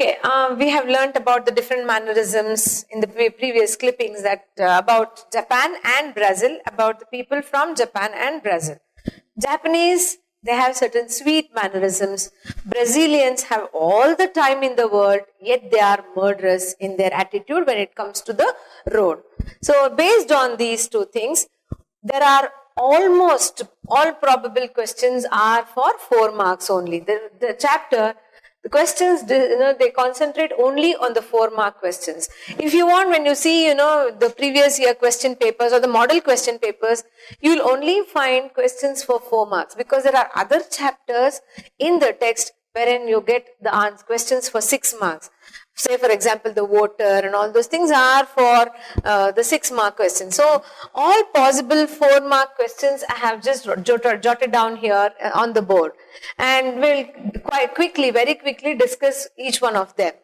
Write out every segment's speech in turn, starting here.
Okay, we have learnt about the different mannerisms in the previous clippings that about Japan and Brazil, about the people from Japan and Brazil. Japanese, they have certain sweet mannerisms. Brazilians have all the time in the world, yet they are murderous in their attitude when it comes to the road. So based on these two things, there are almost all probable questions are for 4 marks only. The chapter, the questions, they concentrate only on the 4-mark questions. If you want, when you see, the previous year question papers or the model question papers, you will only find questions for 4 marks because there are other chapters in the text wherein you get the questions for 6 marks. Say, for example, the voter and all those things are for the 6-mark questions. So, all possible 4-mark questions I have just jotted down here on the board. And we'll very quickly discuss each one of them.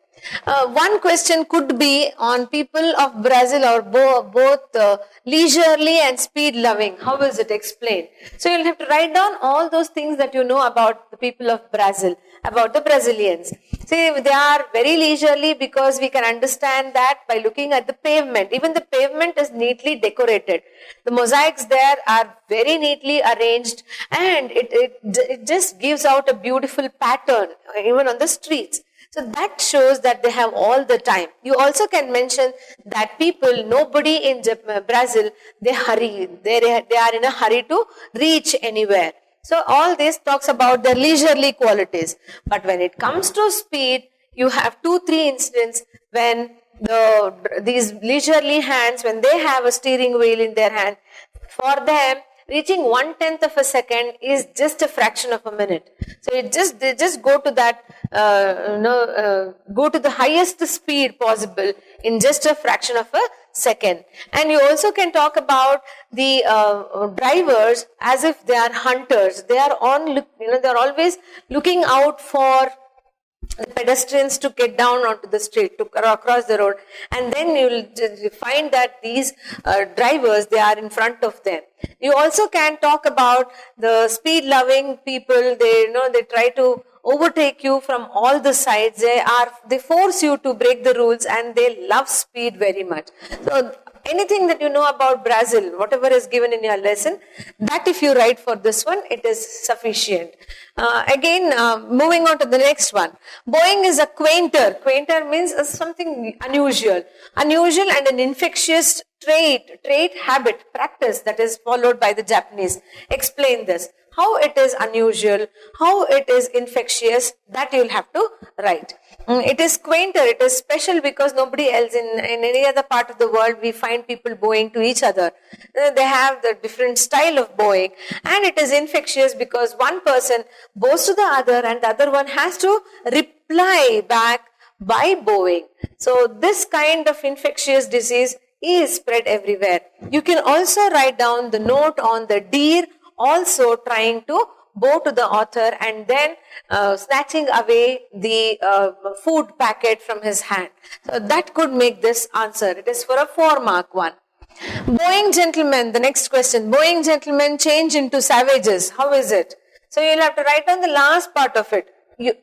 One question could be on people of Brazil or both leisurely and speed loving. How is it explained? So you'll have to write down all those things that you know about the people of Brazil, about the Brazilians. See, they are very leisurely because we can understand that by looking at the pavement. Even the pavement is neatly decorated. The mosaics there are very neatly arranged and it just gives out a beautiful pattern even on the streets. So that shows that they have all the time. You also can mention that nobody in Brazil, they hurry. They are in a hurry to reach anywhere. So all this talks about their leisurely qualities. But when it comes to speed, you have 2-3 incidents when these leisurely hands, when they have a steering wheel in their hand, for them, reaching 1/10 of a second is just a fraction of a minute. So they just go to that, go to the highest speed possible in just a fraction of a second. And you also can talk about the drivers as if they are hunters. They are they're always looking out for the pedestrians to get down onto the street, to cross the road, and then you will find that these drivers, they are in front of them. You also can talk about the speed loving people. They try to overtake you from all the sides. They force you to break the rules and they love speed very much. So anything that you know about Brazil, whatever is given in your lesson, that if you write for this one, it is sufficient. Moving on to the next one. Boeing is a quainter. Quainter means something unusual. Unusual and an infectious trait, habit, practice that is followed by the Japanese. Explain this. How it is unusual, how it is infectious, that you will have to write. It is quainter, it is special because nobody else in any other part of the world we find people bowing to each other. They have the different style of bowing, and it is infectious because one person bows to the other and the other one has to reply back by bowing. So this kind of infectious disease is spread everywhere. You can also write down the note on the deer also trying to bow to the author and then snatching away the food packet from his hand. So that could make this answer. It is for a 4-mark one. Bowing gentlemen, the next question. Bowing gentlemen change into savages. How is it? So you'll have to write down the last part of it. You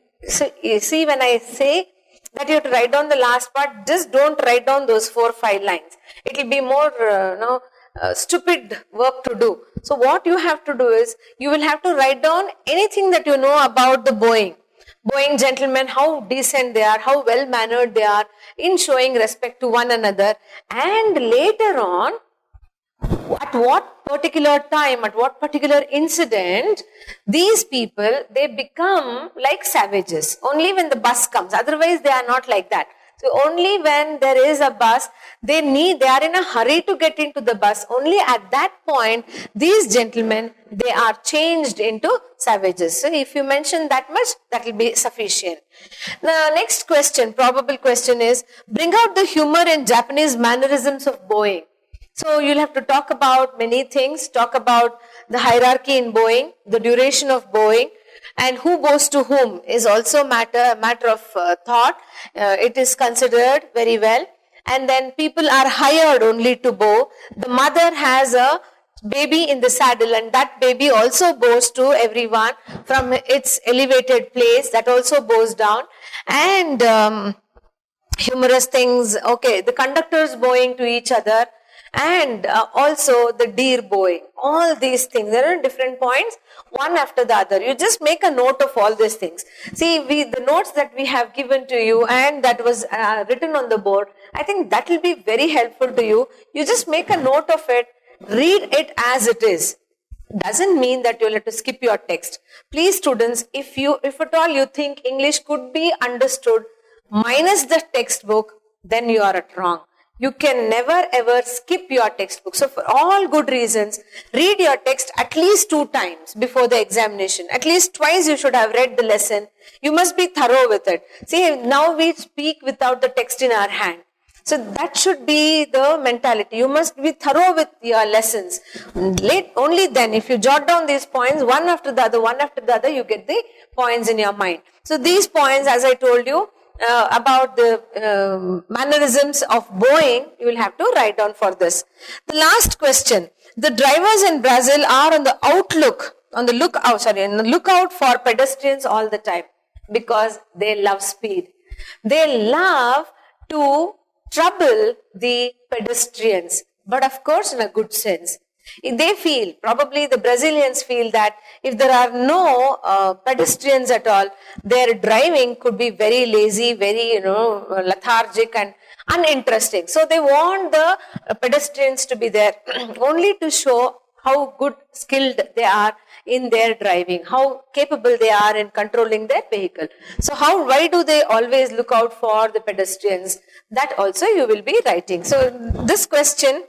see when I say that you have to write down the last part, just don't write down those 4-5 lines. It will be more stupid work to do. So what you have to do is, you will have to write down anything that you know about the bowing gentlemen, how decent they are, how well mannered they are in showing respect to one another, and later on, at what particular time, at what particular incident, these people, they become like savages. Only when the bus comes, otherwise they are not like that. So only when there is a bus, they are in a hurry to get into the bus. Only at that point, these gentlemen, they are changed into savages. So if you mention that much, that will be sufficient. The next question, probable question is, bring out the humor in Japanese mannerisms of bowing. So you'll have to talk about many things, talk about the hierarchy in bowing, the duration of bowing, and who bows to whom is also matter of thought. It is considered very well. And then people are hired only to bow. The mother has a baby in the saddle, and that baby also bows to everyone from its elevated place, that also bows down. And humorous things, okay, the conductors bowing to each other, and also the deer bowing. All these things, there are different points, one after the other. You just make a note of all these things. See, the notes that we have given to you and that was written on the board, I think that will be very helpful to you. You just make a note of it, read it as it is. Doesn't mean that you'll have to skip your text. Please, students, if at all you think English could be understood minus the textbook, then you are at wrong. You can never ever skip your textbook. So for all good reasons, read your text at least 2 times before the examination. At least twice you should have read the lesson. You must be thorough with it. See, now we speak without the text in our hand. So that should be the mentality. You must be thorough with your lessons. Only then, if you jot down these points, one after the other, you get the points in your mind. So these points, as I told you, about the mannerisms of bowing, you will have to write down for this. The last question. The drivers in Brazil are on the lookout for pedestrians all the time, because they love speed. They love to trouble the pedestrians, but of course in a good sense. They feel, probably the Brazilians feel, that if there are no pedestrians at all, their driving could be very lazy, very lethargic and uninteresting. So they want the pedestrians to be there only to show how good skilled they are in their driving, how capable they are in controlling their vehicle. So why do they always look out for the pedestrians? That also you will be writing. So this question,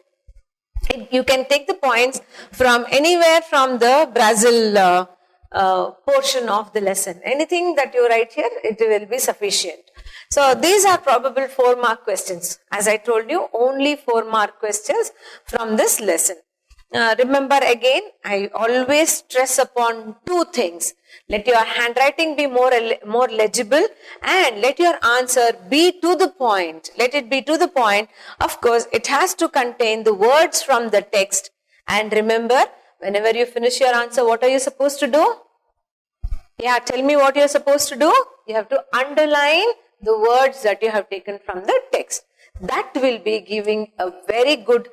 you can take the points from anywhere from the Brazil portion of the lesson. Anything that you write here, it will be sufficient. So these are probable 4-mark questions. As I told you, only 4-mark questions from this lesson. Remember again, I always stress upon 2 things. Let your handwriting be more legible, and let your answer be to the point. Let it be to the point. Of course, it has to contain the words from the text. And remember, whenever you finish your answer, what are you supposed to do? Yeah, tell me what you're supposed to do. You have to underline the words that you have taken from the text. That will be giving a very good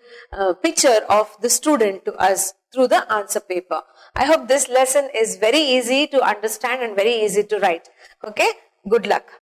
picture of the student to us through the answer paper. I hope this lesson is very easy to understand and very easy to write. Okay, good luck.